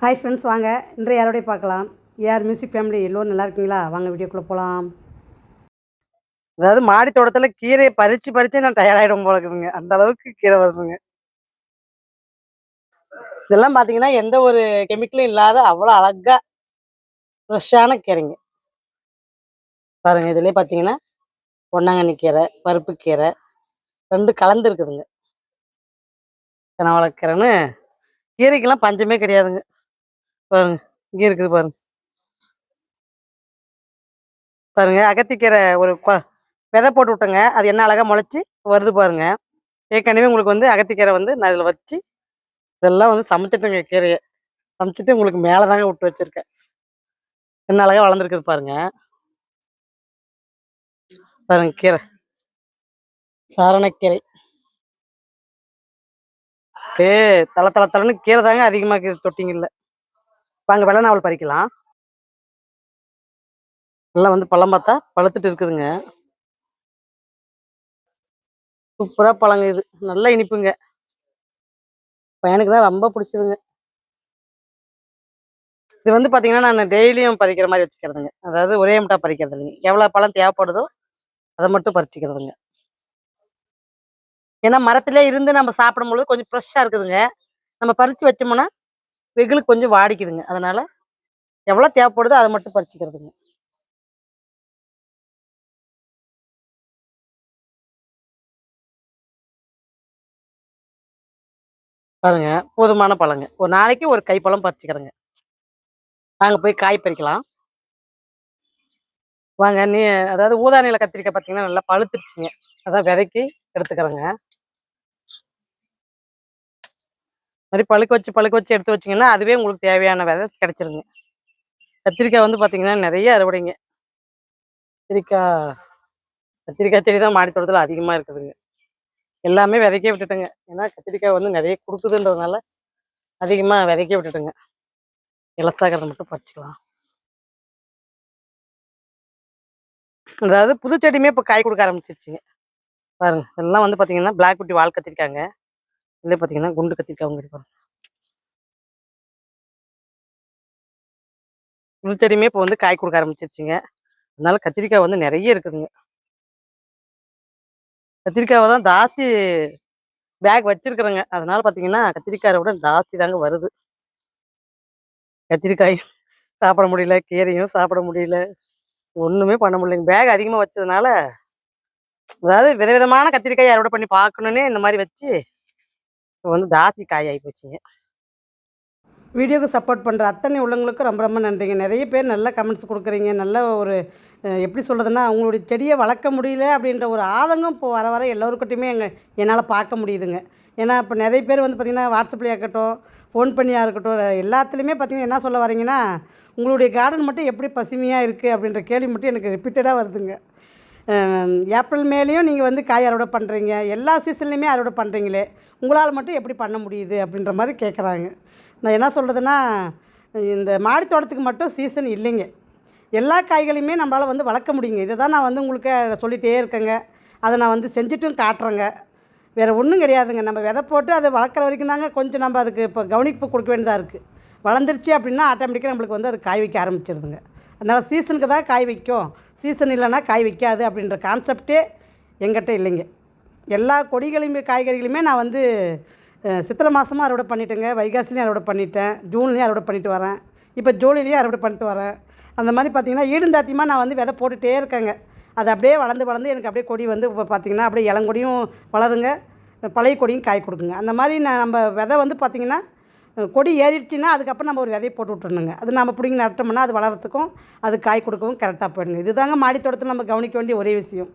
Hi friends, வாங்க இன்றைய யாரோடய பார்க்கலாம். ஏஆர் மியூசிக் ஃபேமிலி எல்லோரும் நல்லா இருக்கீங்களா? வாங்க வீடியோக்குள்ளே போகலாம். அதாவது மாடி தோட்டத்தில் கீரையை பறித்து நான் டயர்டாயிடும் போல இருக்குதுங்க. அந்த அளவுக்கு கீரை வருதுங்க. இதெல்லாம் பார்த்தீங்கன்னா எந்த ஒரு கெமிக்கலும் இல்லாத அவ்வளோ அழகா ஃப்ரெஷ்ஷான கீரைங்க பாருங்க. இதுலேயே பார்த்தீங்கன்னா பொன்னாங்கண்ணி கீரை, பருப்பு கீரை ரெண்டு கலந்து இருக்குதுங்க. கனவளக்கீரைன்னு கீரைக்கெல்லாம் பஞ்சமே கிடையாதுங்க. பாருங்க, இங்கே இருக்குது பாருங்க. பாருங்க, அகத்திக்கீரை ஒரு விதை போட்டு விட்டேங்க. அது என்ன அழகா முளைச்சி வருது பாருங்க. ஏற்கனவே உங்களுக்கு அகத்திக்கீரை நான் இதில் வச்சு இதெல்லாம் சமைச்சிட்டுங்க. கீரையை சமைச்சிட்டு உங்களுக்கு மேலே தாங்க விட்டு வச்சிருக்கேன். என்ன அழகா வளர்ந்துருக்குது பாருங்க. பாருங்க, கீரை சாரணக்கீரை தலை தலை தலைன்னு கீரை தாங்க அதிகமாக தொட்டிங்கல்ல. வாங்க வெள்ளை நாவல் பறிக்கலாம். எல்லாம் பழம் பார்த்தா பழுத்துட்டு இருக்குதுங்க. சூப்பரா பழங்க. இது நல்ல இனிப்புங்க. பையனுக்கு தான் ரொம்ப பிடிச்சதுங்க. இது பார்த்தீங்கன்னா நான் டெய்லியும் பறிக்கிற மாதிரி வச்சுக்கிறதுங்க. அதாவது ஒரே முட்டா பறிக்கிறது இல்லைங்க. எவ்வளோ பழம் தேவைப்படுதோ அதை மட்டும் பறிச்சுக்கிறதுங்க. ஏன்னா மரத்திலே இருந்து நம்ம சாப்பிடும்பொழுது கொஞ்சம் ஃப்ரெஷ்ஷாக இருக்குதுங்க. நம்ம பறித்து வச்சோம்னா வெயிலுக்கு கொஞ்சம் வாடிக்குதுங்க. அதனால எவ்வளோ தேவைப்படுதோ அதை மட்டும் பறிச்சுக்கிறதுங்க. பாருங்க, போதுமான பழங்க. ஒரு நாளைக்கு ஒரு கைப்பழம் பறிச்சுக்கிறேங்க. வாங்க போய் காய் பறிக்கலாம். வாங்க. அதாவது ஊதா நீல கத்திரிக்காய் பார்த்தீங்கன்னா நல்லா பழுத்துருச்சுங்க. அதான் விதைக்கு எடுத்துக்கிறேங்க. மாதிரி பழுக்க வச்சு எடுத்து வச்சிங்கன்னா அதுவே உங்களுக்கு தேவையான விதை கிடைச்சிருங்க. கத்திரிக்காய் பார்த்தீங்கன்னா நிறைய அறுவடைங்க. கத்திரிக்காய் செடி தான் மாடி தோட்டத்தில் அதிகமாக இருக்குதுங்க. எல்லாமே விதைக்கே விட்டுட்டுங்க. ஏன்னா கத்திரிக்காய் நிறைய கொடுக்குதுன்றதுனால அதிகமாக விதைக்கே விட்டுட்டுங்க. இலசாகிறத மட்டும் பறிச்சுக்கலாம். அதாவது புது செடியுமே இப்போ காய் கொடுக்க ஆரம்பிச்சிருச்சுங்க. பாருங்க, எல்லாம் பார்த்தீங்கன்னா பிளாக் குட்டி வால் கத்திரிக்காங்க. இல்லை பார்த்தீங்கன்னா குண்டு கத்திரிக்காய் பாருங்க. புது செடியுமே இப்போ காய் கொடுக்க ஆரம்பிச்சிருச்சுங்க. அதனால கத்திரிக்காய் நிறைய இருக்குதுங்க. கத்திரிக்காவை தான் ஜாஸ்தி பேக் வச்சிருக்கிறேங்க. அதனால பார்த்தீங்கன்னா கத்திரிக்காயை விட ஜாஸ்தி தாங்க வருது. கத்திரிக்காய் சாப்பிட முடியல, கீரையும் சாப்பிட முடியல, ஒன்றுமே பண்ண முடியலைங்க. பேக் அதிகமாக வச்சதுனால அதாவது விதவிதமான கத்திரிக்காய் அறுவடை பண்ணி பார்க்கணுன்னே இந்த மாதிரி வச்சு இப்போ ஜாஸ்தி காய் ஆகி போச்சுங்க. வீடியோக்கு சப்போர்ட் பண்ணுற அத்தனை உள்ளவங்களுக்கும் ரொம்ப ரொம்ப நன்றிங்க. நிறைய பேர் நல்ல கமெண்ட்ஸ் கொடுக்குறீங்க. நல்ல ஒரு எப்படி சொல்கிறதுன்னா, அவங்களுடைய செடியை வளர்க்க முடியல அப்படின்ற ஒரு ஆதங்கம் இப்போ வர வர எல்லோருக்கிட்டையுமே என்னால் பார்க்க முடியுதுங்க. ஏன்னா இப்போ நிறைய பேர் பார்த்திங்கன்னா வாட்ஸ்அப்லேயே இருக்கட்டும், ஃபோன் பண்ணியாக இருக்கட்டும், எல்லாத்துலேயுமே பார்த்திங்கன்னா என்ன சொல்ல வரீங்கன்னா, உங்களுடைய கார்டன் மட்டும் எப்படி பசுமையாக இருக்குது அப்படின்ற கேள்வி மட்டும் எனக்கு ரிப்பீட்டடாக வருதுங்க. ஏப்ரல் மேலேயும் நீங்கள் காய் அறுவடை பண்ணுறீங்க, எல்லா சீசன்லேயுமே அறுவடை பண்ணுறீங்களே, உங்களால் மட்டும் எப்படி பண்ண முடியுது அப்படின்ற மாதிரி கேட்குறாங்க. நான் என்ன சொல்கிறதுன்னா, இந்த மாடி தோட்டத்துக்கு மட்டும் சீசன் இல்லைங்க. எல்லா காய்களையுமே நம்மளால் வளர்க்க முடியுங்க. இதை தான் நான் உங்களுக்கு சொல்லிகிட்டே இருக்கேங்க. அதை நான் செஞ்சுட்டும் காட்டுறேங்க. வேறு ஒன்றும் கிடையாதுங்க. நம்ம விதை போட்டு அதை வளர்க்குற வரைக்கும் தாங்க கொஞ்சம் நம்ம அதுக்கு இப்போ கவனிப்பு கொடுக்க வேண்டியதாக இருக்குது. வளர்ந்துருச்சு அப்படின்னா ஆட்டோமேட்டிக்காக நம்மளுக்கு அது காய் வைக்க ஆரம்பிச்சிருதுங்க. அதனால் சீசனுக்கு தான் காய் வைக்கும், சீசன் இல்லைன்னா காய் வைக்காது அப்படின்ற கான்செப்டே எங்கிட்ட இல்லைங்க. எல்லா கொடிகளையுமே காய்கறிகளையுமே நான் சித்திரை மாதமும் அறுவடை பண்ணிட்டேங்க, வைகாசிலையும் அறுவடை பண்ணிட்டேன், ஜூன்லேயும் அறுவடை பண்ணிட்டு வரேன், இப்போ ஜூலையிலையும் அறுவடை பண்ணிட்டு வரேன். அந்த மாதிரி பார்த்திங்கன்னா ஈடுந்தாத்தியமாக நான் விதை போட்டுகிட்டே இருக்கேங்க. அது அப்படியே வளர்ந்து எனக்கு அப்படியே கொடி இப்போ பார்த்திங்கன்னா அப்படியே இளங்கொடியும் வளருங்க, பழைய கொடியும் காய் கொடுக்குங்க. அந்த மாதிரி நம்ம விதை பார்த்திங்கன்னா கொடி ஏறிடுச்சுன்னா அதுக்கப்புறம் நம்ம ஒரு விதையை போட்டு விட்டுருணுங்க. அது நம்ம பிடிங்கி நட்டோம்னா அது வளர்கிறதுக்கும் அது காய் கொடுக்கவும் கரெக்டாக போயிடுங்க. இது தாங்க மாடி தோட்டத்தில் நம்ம கவனிக்க வேண்டிய ஒரே விஷயம்.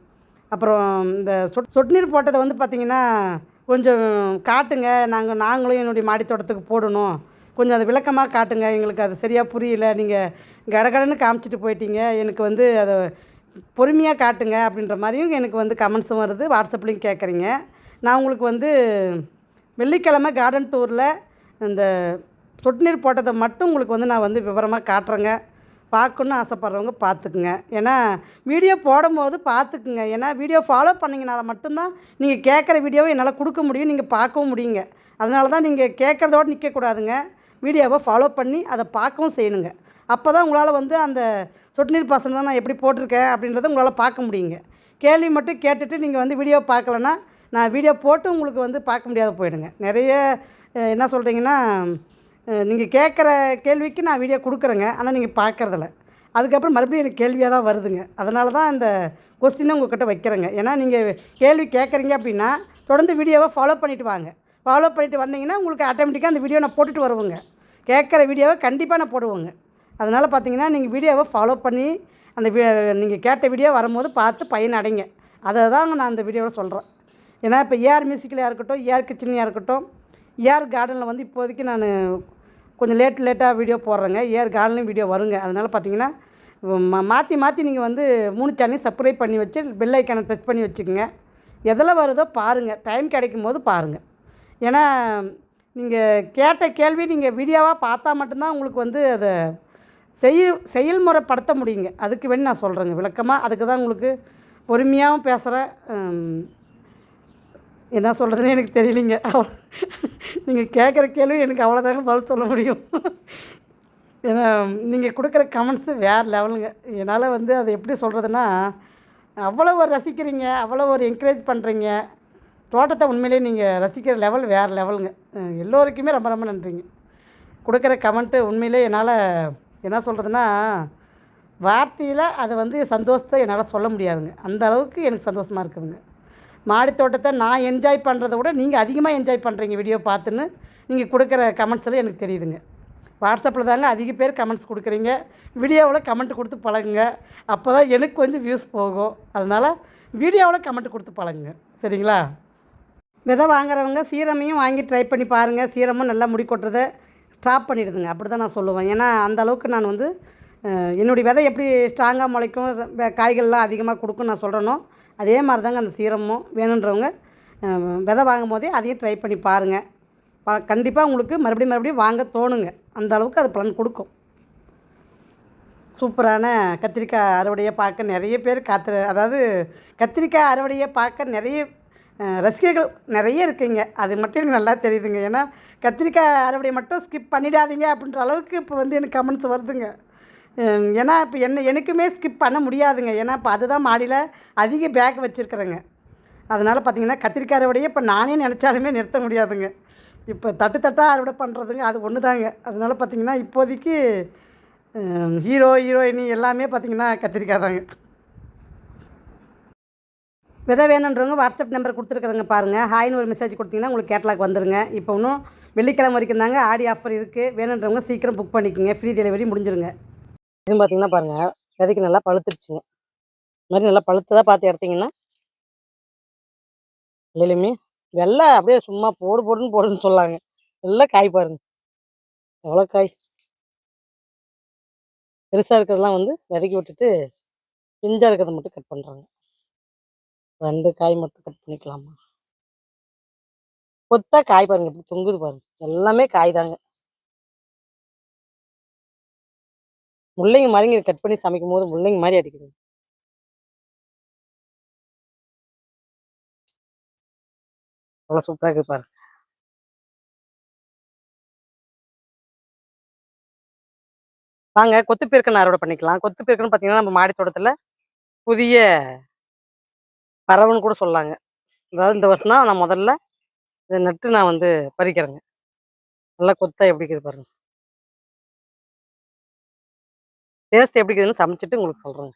அப்புறம் இந்த சொட்டு நீர் போட்டதை பார்த்திங்கன்னா கொஞ்சம் காட்டுங்க, நாங்களும் என்னுடைய மாடி தோட்டத்துக்கு போடணும், கொஞ்சம் அதை விளக்கமாக காட்டுங்க, எங்களுக்கு அது சரியாக புரியல, நீங்கள் கடகடன்னு காமிச்சிட்டு போயிட்டீங்க, எனக்கு அதை பொறுமையாக காட்டுங்க அப்படின்ற மாதிரியும் எனக்கு கமெண்ட்ஸும் வருது, வாட்ஸ்அப்லேயும் கேட்குறீங்க. நான் உங்களுக்கு வெள்ளிக்கிழமை கார்டன் டூரில் இந்த சொட்டு நீர் போட்டதை மட்டும் உங்களுக்கு நான் விவரமாக காட்டுறேங்க. பார்க்கணுன்னு ஆசைப்பட்றவங்க பார்த்துக்குங்க. ஏன்னா வீடியோ போடும்போது பார்த்துக்குங்க. ஏன்னா வீடியோ ஃபாலோ பண்ணிங்கன்னா அதை மட்டும்தான் நீங்கள் கேட்குற வீடியோவை என்னால் கொடுக்க முடியும், நீங்கள் பார்க்கவும் முடியுங்க. அதனால தான் நீங்கள் கேட்குறதோடு நிற்கக்கூடாதுங்க. வீடியோவை ஃபாலோ பண்ணி அதை பார்க்கவும் செய்யணுங்க. அப்போ தான் உங்களால் வந்து அந்த சொட்டு நீர் பாசனம் தான் நான் எப்படி போட்டிருக்கேன் அப்படின்றத உங்களால் பார்க்க முடியுங்க. கேள்வி மட்டும் கேட்டுட்டு நீங்கள் வந்து வீடியோ பார்க்கலன்னா, நான் வீடியோ போட்டு உங்களுக்கு வந்து பார்க்க முடியாத போயிடுங்க. நிறைய என்ன சொல்கிறீங்கன்னா, நீங்கள் கேட்குற கேள்விக்கு நான் வீடியோ கொடுக்குறேங்க. ஆனால் நீங்கள் பார்க்குறதில்ல. அதுக்கப்புறம் மறுபடியும் எனக்கு கேள்வியாக தான் வருதுங்க. அதனால தான் இந்த கொஸ்டினை உங்கள்கிட்ட வைக்கிறேங்க. ஏன்னா நீங்கள் கேள்வி கேட்குறீங்க அப்படின்னா, தொடர்ந்து வீடியோவை ஃபாலோ பண்ணிவிட்டு வாங்க. ஃபாலோ பண்ணிவிட்டு வந்தீங்கன்னா, உங்களுக்கு ஆட்டோமேட்டிக்காக அந்த வீடியோ நான் போட்டுட்டு வருவேங்க. கேட்குற வீடியோவை கண்டிப்பாக நான் போடுவேங்க. அதனால் பார்த்தீங்கன்னா, நீங்கள் வீடியோவை ஃபாலோ பண்ணி அந்த நீங்கள் கேட்ட வீடியோ வரும்போது பார்த்து பயனடைங்க. அதை தாங்க நான் அந்த வீடியோவில் சொல்கிறேன். ஏன்னா இப்போ ஏஆர் மியூசிக்கிலையாக இருக்கட்டும், ஏஆர் கிச்சன்லையாக இருக்கட்டும், ஏஆர் கார்டனில் வந்து இப்போதைக்கு நான் கொஞ்சம் லேட்டாக வீடியோ போடுறேங்க. ஏஆர் கார்டன்லேயும் வீடியோ வருங்க. அதனால் பார்த்தீங்கன்னா, மாற்றி நீங்கள் வந்து 3 சேனலையும் சப்ஸ்கிரைப் பண்ணி வச்சு பெல் ஐக்கானை டச் பண்ணி வச்சுக்கோங்க. எதில் வருதோ பாருங்கள். டைம் கிடைக்கும் போது பாருங்கள். ஏன்னா நீங்கள் கேட்ட கேள்வி நீங்கள் வீடியோவாக பார்த்தா மட்டும்தான் உங்களுக்கு வந்து அதை செயல்முறைப்படுத்த முடியுங்க. அதுக்கு வேண்டி நான் சொல்கிறேங்க விளக்கமாக. அதுக்கு தான் உங்களுக்கு பொறுமையாகவும் பேசுகிறேன். என்ன சொல்கிறதுன்னு எனக்கு தெரியலிங்க. நீங்கள் கேட்குற கேள்வி எனக்கு அவ்வளோதாங்க பதில் சொல்ல முடியும். ஏன்னா நீங்கள் கொடுக்குற கமெண்ட்ஸு வேறு லெவலுங்க. என்னால் வந்து அதை எப்படி சொல்கிறதுன்னா, அவ்வளோ ஒரு ரசிக்கிறீங்க, அவ்வளோ ஒரு என்கரேஜ் பண்ணுறீங்க. தோட்டத்தை உண்மையிலேயே நீங்கள் ரசிக்கிற லெவல் வேறு லெவலுங்க. எல்லோருக்குமே ரொம்ப ரொம்ப நன்றிங்க. கொடுக்குற கமெண்ட்டு உண்மையிலே என்னால் என்ன சொல்கிறதுன்னா, வார்த்தையில் அதை வந்து சந்தோஷத்தை என்னால் சொல்ல முடியாதுங்க. அந்த அளவுக்கு எனக்கு சந்தோஷமாக இருக்குதுங்க. மாடி தோட்டத்தை நான் என்ஜாய் பண்ணுறத விட நீங்கள் அதிகமாக என்ஜாய் பண்ணுறீங்க வீடியோ பார்த்துன்னு நீங்கள் கொடுக்குற கமெண்ட்ஸில் எனக்கு தெரியுதுங்க. வாட்ஸ்அப்பில் தாங்க அதிக பேர் கமெண்ட்ஸ் கொடுக்குறீங்க. வீடியோவில் கமெண்ட் கொடுத்து பழகுங்க. அப்போ தான் எனக்கு கொஞ்சம் வியூஸ் போகும். அதனால் வீடியோவில் கமெண்ட் கொடுத்து பழகுங்க. சரிங்களா? விதை வாங்குறவங்க சீரமையும் வாங்கி ட்ரை பண்ணி பாருங்கள். சீரமும் நல்லா முடி கொட்டுறதை ஸ்டாப் பண்ணிடுதுங்க. அப்படி தான் நான் சொல்லுவேன். ஏன்னா அந்த அளவுக்கு நான் வந்து என்னுடைய விதை எப்படி ஸ்ட்ராங்காக முளைக்கும், காய்கள்லாம் அதிகமாக கொடுக்கும் நான் சொல்கிறேனோ, அதே மாதிரி தாங்க அந்த சீரமும். வேணுன்றவங்க விதை வாங்கும் போதே அதையும் ட்ரை பண்ணி பாருங்கள். கண்டிப்பாக உங்களுக்கு மறுபடியும் வாங்க தோணுங்க. அந்த அளவுக்கு அது பலன் கொடுக்கும். சூப்பரான கத்திரிக்காய் அறுவடையை பார்க்க நிறைய பேர் அதாவது கத்திரிக்காய் அறுவடையை பார்க்க நிறைய ரசிகர்கள் நிறைய இருக்குங்க. அது மட்டும் எனக்கு நல்லா தெரியுதுங்க. ஏன்னா கத்திரிக்காய் அறுவடையை மட்டும் ஸ்கிப் பண்ணிடாதீங்க அப்படின்ற அளவுக்கு இப்போ வந்து எனக்கு கமெண்ட்ஸ் வருதுங்க. ஏன்னா இப்போ எனக்குமே ஸ்கிப் பண்ண முடியாதுங்க. ஏன்னா இப்போ அதுதான் மாடியில் அதிக பேக் வச்சுருக்குறேங்க. அதனால் பார்த்திங்கன்னா கத்திரிக்காய் அறுவடையை இப்போ நானே நினச்சாலுமே நிறுத்த முடியாதுங்க. இப்போ தட்டாக அறுவடை பண்ணுறதுங்க அது ஒன்று தாங்க. அதனால் பார்த்திங்கன்னா இப்போதைக்கு ஹீரோயினி எல்லாமே பார்த்திங்கன்னா கத்திரிக்காய் தாங்க. விதை வேணுன்றவங்க வாட்ஸ்அப் நம்பர் கொடுத்துருக்குறேங்க பாருங்கள். ஹாய்னு ஒரு மெசேஜ் கொடுத்தீங்கன்னா உங்களுக்கு கேட்லாக் வந்துடுங்க. இப்போ இன்னும் வெள்ளிக்கிழமை வரைக்கும் தாங்க ஆடி ஆஃபர் இருக்குது. வேணுன்றவங்க சீக்கிரம் புக் பண்ணிக்கோங்க. ஃப்ரீ டெலிவரி முடிஞ்சிருங்க. இதுவும் பார்த்திங்கன்னா பாருங்கள், விதைக்கு நல்லா பழுத்துருச்சுங்க. இது மாதிரி நல்லா பழுத்ததாக பார்த்து எடுத்திங்கன்னா இல்லையுமே வெள்ளை அப்படியே சும்மா போடுன்னு சொல்லாங்க. நல்லா காய் பாருங்க, எவ்வளோ காய். பெருசாக இருக்கிறதெல்லாம் வந்து விதைக்கி விட்டுட்டு பிஞ்சாக இருக்கிறத மட்டும் கட் பண்ணுறாங்க. 2 காய் மட்டும் கட் பண்ணிக்கலாமா? கொத்தா காய் பாருங்க எப்படி தொங்குது பாருங்க. எல்லாமே காய் தாங்க. முள்ளங்கி மாதிரிங்க கட் பண்ணி சமைக்கும் போது முள்ளங்கி மாதிரி அடிக்குது. அவ்வளோ சூப்பராக இருக்குது பாருங்க. வாங்க கொத்து பீர்க்கன்னு அறுவடை பண்ணிக்கலாம். கொத்து பீர்க்கன்னு பார்த்தீங்கன்னா நம்ம மாடி தோட்டத்தில் புதிய பறவைன்னு கூட சொல்லாங்க. அதாவது இந்த வருஷம் தான் நான் முதல்ல இதை நட்டு நான் வந்து பறிக்கிறேங்க. நல்லா கொத்தா எப்படி இருக்குது பாருங்க. டேஸ்ட் எப்படி இருக்குதுன்னு சமைச்சிட்டு உங்களுக்கு சொல்கிறேங்க.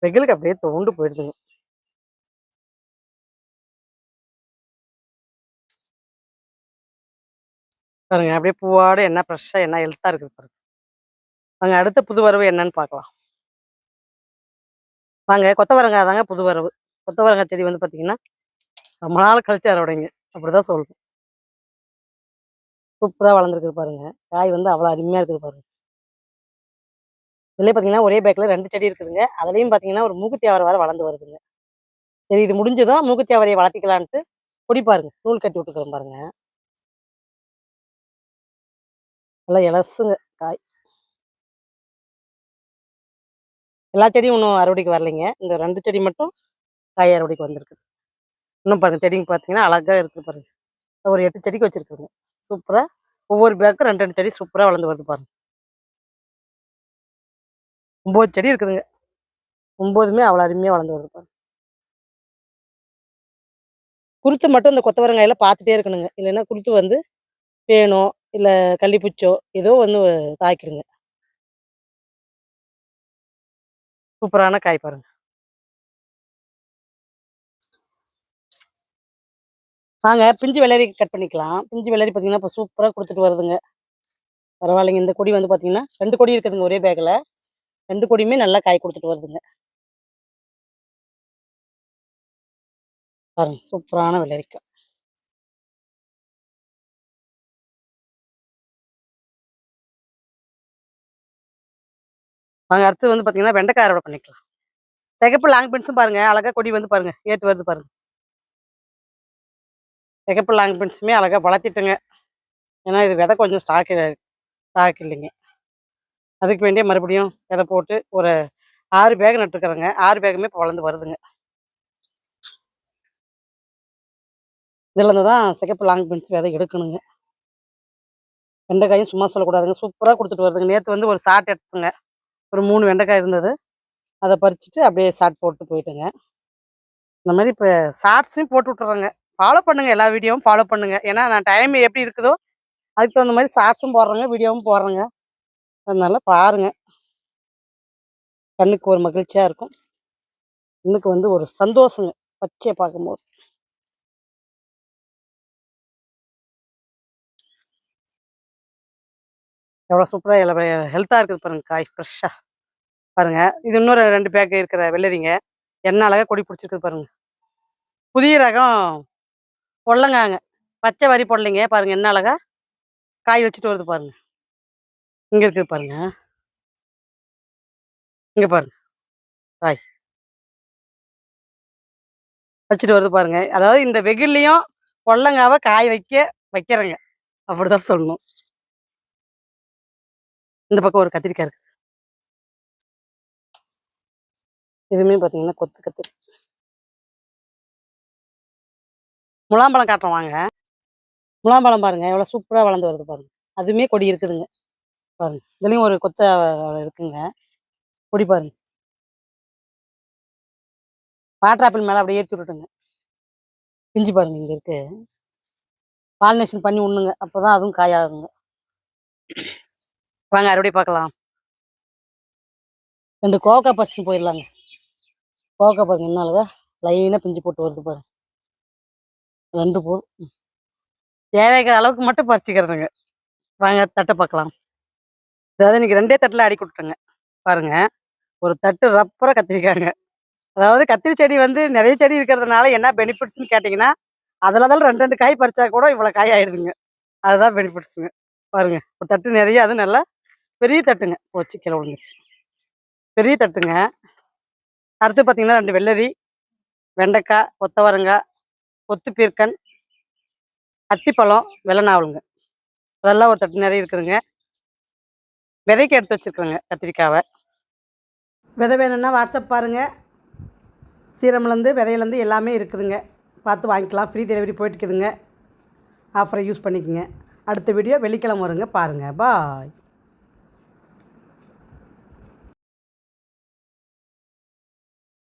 வெயிலுக்கு அப்படியே தோண்டு போயிடுதுங்க. பாருங்க அப்படியே பூவாட என்ன ஃப்ரெஷ்ஷாக என்ன ஹெல்த்தாக இருக்குது பாருங்க. வாங்க அடுத்த புது வரவு என்னன்னு பார்க்கலாம். வாங்க கொத்தவரங்காய் தாங்க புது வரவு. கொத்தவரங்காய் செடி வந்து பார்த்தீங்கன்னா ரொம்ப நாள் கழிச்சு அறுவடைங்க. அப்படிதான் சொல்லணும். சூப்பராக வளர்ந்துருக்குது பாருங்க. காய் வந்து அவ்வளோ அருமையாக இருக்குது பாருங்க. இதுலேயே பார்த்தீங்கன்னா ஒரே பேக்கில் 2 செடி இருக்குதுங்க. அதுலேயும் பார்த்தீங்கன்னா ஒரு மூக்குத்தி அவரை வர வளர்ந்து வருதுங்க. சரி இது முடிஞ்சதும் மூக்குத்தி அவரையை வளர்த்திக்கலான்ட்டு கொடி பாருங்க நூல் கட்டி விட்டுக்கிறேன் பாருங்க. நல்லா இலசுங்க காய். எல்லா செடியும் இன்னும் அறுவடைக்கு வரலைங்க. இந்த 2 செடி மட்டும் காய் அறுவடைக்கு வந்திருக்கு. இன்னும் பாருங்க செடிங்க பார்த்தீங்கன்னா அழகா இருக்குது பாருங்க. ஒரு 8 செடிக்கு வச்சிருக்குங்க. சூப்பரா ஒவ்வொரு பேக்கும் 2 2 செடி சூப்பரா வளர்ந்து வருது பாருங்க. 9 செடி இருக்குதுங்க. 9மே அவ்வளோ அருமையா வளர்ந்து வருது பாருங்க. குருத்து மட்டும் இந்த கொத்தவரங்காயில பார்த்துட்டே இருக்கணுங்க. இல்லைன்னா குருத்து வந்து பேனோ, இல்ல கள்ளிப்பூச்சோ ஏதோ ஒண்ணு தாக்கிடுங்க. சூப்பரான காய் பாருங்க. வாங்க பிஞ்சு வெள்ளரி கட் பண்ணிக்கலாம். பிஞ்சு வெள்ளரி பார்த்தீங்கன்னா, இப்போ சூப்பரா குடுத்துட்டு வருதுங்க. பரவாயில்லைங்க. இந்த கொடி வந்து பார்த்தீங்கன்னா, 2 கொடி இருக்குதுங்க ஒரே பேக்ல. 2 கொடியுமே நல்லா காய் குடுத்துட்டு வருதுங்க. பாருங்க சூப்பரான வெள்ளரிக்கா. வாங்க அடுத்து வந்து பார்த்தீங்கன்னா, வெண்டைக்காய் அறுவடை பண்ணிக்கலாம். சிகப்பு லாங் பீன்ஸும் பாருங்க, அழகா கொடி வந்து பாருங்க, ஏத்து வருது பாருங்க. சிகப்பு லாங் பீன்ஸுமே அழகா வளர்த்திட்டுங்க. ஏன்னா இது விதை கொஞ்சம் ஸ்டாக் இல்லைங்க. அதுக்கு வேண்டிய மறுபடியும் விதை போட்டு ஒரு 6 பேக் நட்டுருக்குறேங்க. 6 பேக்குமே இப்போ வளர்ந்து வருதுங்க. இதுல இருந்து தான் சிகப்பு லாங் பீன்ஸ் விதை எடுக்கணுங்க. வெண்டைக்காயும் சும்மா சொல்லக்கூடாதுங்க. சூப்பரா குடுத்துட்டு வருதுங்க. நேத்து வந்து ஒரு ஷாட் எடுத்தேங்க. ஒரு 3 வெண்டைக்காய் இருந்தது. அத பறிச்சுட்டு அப்படியே ஷாட் போட்டு போயிட்டேங்க. இந்த மாரி இப்ப ஷார்ட்ஸையும் போட்டு விட்டுர்றேங்க. ஃபாலோ பண்ணுங்க. எல்லா வீடியோவும் ஃபாலோ பண்ணுங்க. ஏன்னா நான் டைம் எப்படி இருக்குதோ, அதுக்கு தகுந்த மாரி ஷார்ட்ஸும் போடுறேங்க, வீடியோவும் போடுறேங்க. அதனால பாருங்க. கண்ணுக்கு ஒரு மகிழ்ச்சியா இருக்கும். கண்ணுக்கு வந்து ஒரு சந்தோஷங்க. பச்சைய பார்க்கும்போது. எவ்வளோ சூப்பரா ஹெல்த்தா இருக்குது பாருங்க காய் ஃப்ரெஷ்ஷா. பாருங்க. இது இன்னொரு 2 பேக் இருக்கிற வெள்ளரிங்க. என்ன அழகா கொடி பிடிச்சிருக்குது பாருங்க. புதிய ரகம் பொடலங்காங்க. பச்சை வரி பொடலைங்க. பாருங்க என்ன அழகா காய் வச்சுட்டு வருது பாருங்க. இங்க இருக்குது பாருங்க. இங்க பாருங்க காய். வச்சுட்டு வருது பாருங்க. அதாவது இந்த வெயில்லயும் பொடலங்காவ காய் வைக்கிறேங்க. அப்படிதான் சொல்லணும். இந்த பக்கம் ஒரு கத்திரிக்காய் இருக்கு. இதுவுமே பார்த்தீங்கன்னா கொத்து கத்திரி. முலாம்பழம் காட்டுறோம் வாங்க. முலாம்பழம் பாருங்க எவ்வளோ சூப்பரா வளர்ந்து வருது பாருங்க. அதுவுமே கொடி இருக்குதுங்க. பாருங்க. இதுலயும் ஒரு கொத்த இருக்குங்க. கொடி பாருங்க. வாட்டர் ஆப்பிள் மேல அப்படியே ஏத்தி விட்டுட்டுங்க. பிஞ்சு பாருங்க இங்க இருக்கு. பாலினேஷன் பண்ணி உண்ணுங்க. அப்பதான் அதுவும் காயாகுங்க. வாங்க அறுவடை பார்க்கலாம். 2 கோவக்கா பறிச்சுட்டு போயிடலாங்க. கோவக்கா பாருங்க என்ன அழகா லைனா பிஞ்சு போட்டு வருது பாருங்க. 2 போதும். தேவைக்கிற அளவுக்கு மட்டும் பறிச்சுக்கிறதுங்க. வாங்க தட்டை பார்க்கலாம். அதாவது இன்னைக்கு 2 தட்டுல அடுக்கி விட்டுட்டேங்க. பாருங்க. ஒரு தட்டு ரப்பரா கத்திரிக்காங்க. அதாவது கத்திரி செடி வந்து நிறைய செடி இருக்கிறதுனால என்ன பெனிஃபிட்ஸ்ன்னு கேட்டிங்கன்னா, அதில் 2 2 காய் பறிச்சா கூட இவ்வளோ காய் ஆயிடுதுங்க. அதுதான் பெனிஃபிட்ஸுங்க. பாருங்க. ஒரு தட்டு நிறைய அதுவும் நல்லா பெரிய தட்டுங்க. போச்சு கீழே விழுந்துச்சு. பெரிய தட்டுங்க. அடுத்து பார்த்தீங்கன்னா 2 வெள்ளரி, வெண்டைக்காய், கொத்தவரங்காய், கொத்து பீர்க்கன், அத்திப்பழம், வெள்ளநாவலுங்க. அதெல்லாம் ஒரு தட்டு நிறைய இருக்குதுங்க. விதைக்கு எடுத்து வச்சிருக்கிறேங்க கத்திரிக்காவை. விதை வேணும்னா வாட்ஸ்அப் பாருங்கள். சீரம்லேருந்து விதையிலேருந்து எல்லாமே இருக்குதுங்க. பார்த்து வாங்கிக்கலாம். ஃப்ரீ டெலிவரி போயிட்டுருக்குதுங்க. ஆஃபரை யூஸ் பண்ணிக்கோங்க. அடுத்த வீடியோ வெள்ளிக்கிழமை வருங்க. பாருங்கள். பாய்.